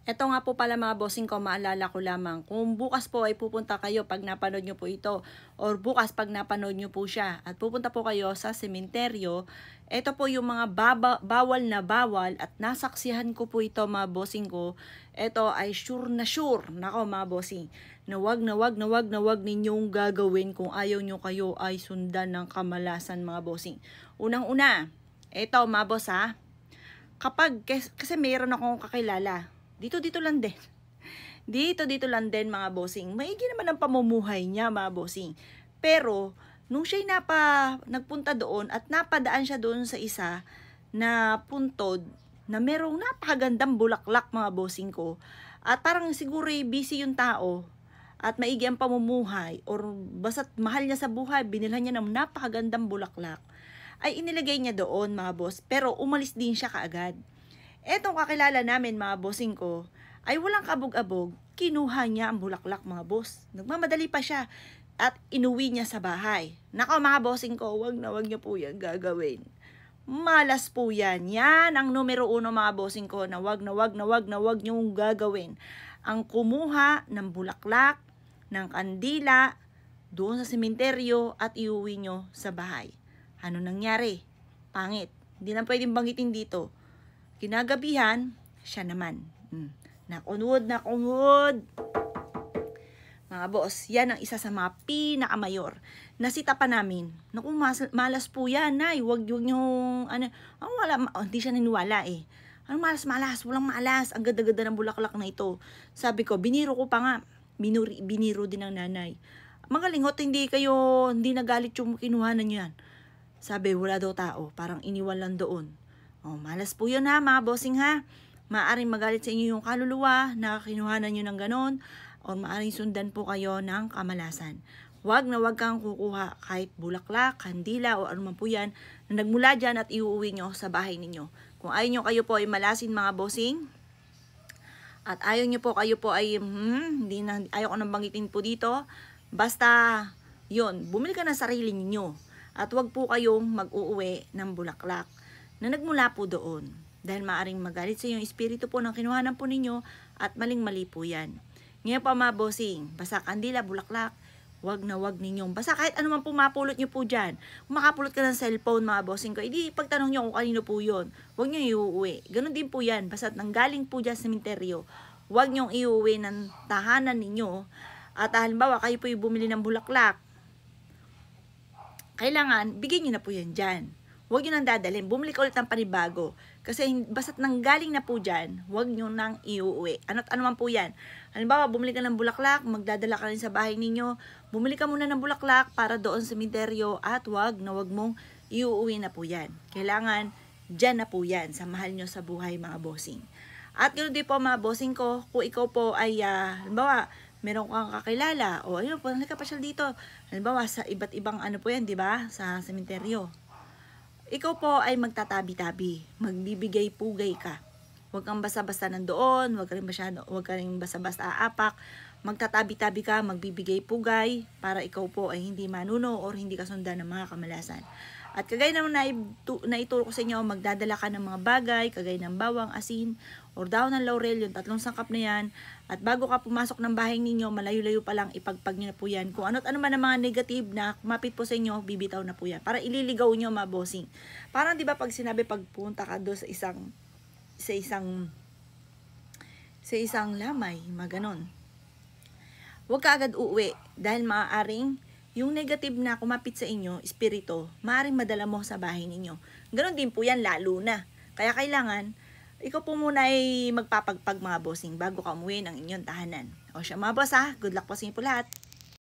Eto nga po pala mga bossing ko, maalala ko lamang, kung bukas po ay pupunta kayo pag napanood nyo po ito, or bukas pag napanood nyo po siya, at pupunta po kayo sa sementeryo, ito po yung mga bawal na bawal, at nasaksihan ko po ito mga bossing ko, ito ay sure, nako mga bossing, na wag ninyong gagawin kung ayaw nyo kayo ay sundan ng kamalasan mga bossing. Unang-una, ito mga boss ha, kasi mayroon akong kakilala, dito lang din. Dito lang din mga bossing. Maigi naman ang pamumuhay niya mga bossing. Pero, nung siya'y nagpunta doon at napadaan siya doon sa isa na puntod na merong napakagandang bulaklak mga bossing ko. At parang siguro busy yung tao at maigi ang pamumuhay or basta't mahal niya sa buhay, binilhan niya ng napakagandang bulaklak, ay inilagay niya doon mga boss. Pero umalis din siya kaagad. Etong kakilala namin mga bossing ko, ay walang kabog-abog, kinuha niya ang bulaklak mga boss. Nagmamadali pa siya at inuwi niya sa bahay. Nako mga bossing ko, wag niyo po yan gagawin. Malas po yan. Yan ang numero 1 mga bossing ko na wag niyong gagawin. Ang kumuha ng bulaklak, ng kandila, doon sa sementeryo at iuwi nyo sa bahay. Ano nangyari? Pangit. Hindi na pwedeng banggitin dito. Kinagabihan, siya naman. Nakunod. Mga boss, yan ang isa sa mga pinakamayor. Nasita pa namin. Naku, malas po yan, nay. Huwag yung, hindi siya naniwala eh. Ano malas? Walang malas. Ang ganda-ganda ng bulaklak na ito. Sabi ko, biniro ko pa nga. Biniro din ng nanay. Magaling hot, hindi nagalit yung kinuhanan nyo yan. Sabi, wala daw tao. Parang iniwan lang doon. Oh, malas po yun ha, mga bossing ha. Maaring magalit sa inyo yung kaluluwa na kinuhanan nyo ng ganon, o maaring sundan po kayo ng kamalasan. Wag kang kukuha kahit bulaklak, kandila, o ano man po yan na nagmula dyan at iuuwi nyo sa bahay ninyo. Kung ayaw nyo kayo po ay malasin mga bossing, at ayaw nyo po kayo po ay, ayaw ko nang banggitin po dito, basta yun, bumili ka ng sarili ninyo. At wag po kayong mag-uuwi ng bulaklak na nagmula po doon. Dahil maaring magalit sa yung espiritu po ng kinuhanan po ninyo at maling-mali po yan. Ngayon pa mga bossing, basta kandila, bulaklak, wag ninyong. Basta kahit ano man po mapulot nyo po dyan. Kung makapulot ka ng cellphone mga bossing ko, hindi pagtanong nyo kung kanino po yun. Wag nyo iuwi. Ganon din po yan. Basta nanggaling po dyan sa sementeryo, wag nyo iuwi ng tahanan ninyo. At halimbawa, kayo po yung bumili ng bulaklak, kailangan, bigyan nyo na po yan dyan. Huwag nyo nang dadalhin. Bumili ka ulit ng panibago. Kasi basta't nanggaling na po dyan, huwag nyo nang iuwi. Ano man po yan. Halimbawa, bumili ka ng bulaklak, magdadala ka rin sa bahay ninyo. Bumili ka muna ng bulaklak para doon sa sementeryo at wag mong iuwi na po yan. Kailangan, dyan na po yan sa mahal nyo sa buhay mga bossing. At ganoon din po mga bossing ko, kung ikaw po ay, halimbawa, meron kang kakilala, o ayun po, nagkapasyal dito. Halimbawa, sa iba't ibang ano po yan, di ba? Sa sementeryo. Ikaw po ay magtatabi-tabi, magbibigay pugay ka. Huwag kang basta-basta nandoon, huwag ka rin basta-basta aapak. Magtatabi-tabi ka, magbibigay pugay para ikaw po ay hindi manuno or hindi kasundan ng mga kamalasan. At kagaya naman naituro ko sa inyo, magdadala ka ng mga bagay, kagaya ng bawang, asin, or daon ng laurel, yung 3 sangkap na yan. At bago ka pumasok ng bahay ninyo, malayo-layo pa lang ipagpag nyo na po yan. Kung ano man ang mga negative na kumapit po sa inyo, bibitaw na po yan. Para ililigaw nyo mga bossing. Parang di ba pag sinabi pagpunta ka doon sa isang lamay, maganon. Huwag ka agad uuwi dahil maaaring yung negative na kumapit sa inyo, espiritu, maaaring madala mo sa bahay ninyo. Ganon din po yan, lalo na. Kaya kailangan, ikaw po muna ay magpapagpag mga bossing bago ka umuwi ng inyong tahanan. O siya mga boss ha, good luck po sa inyo po lahat.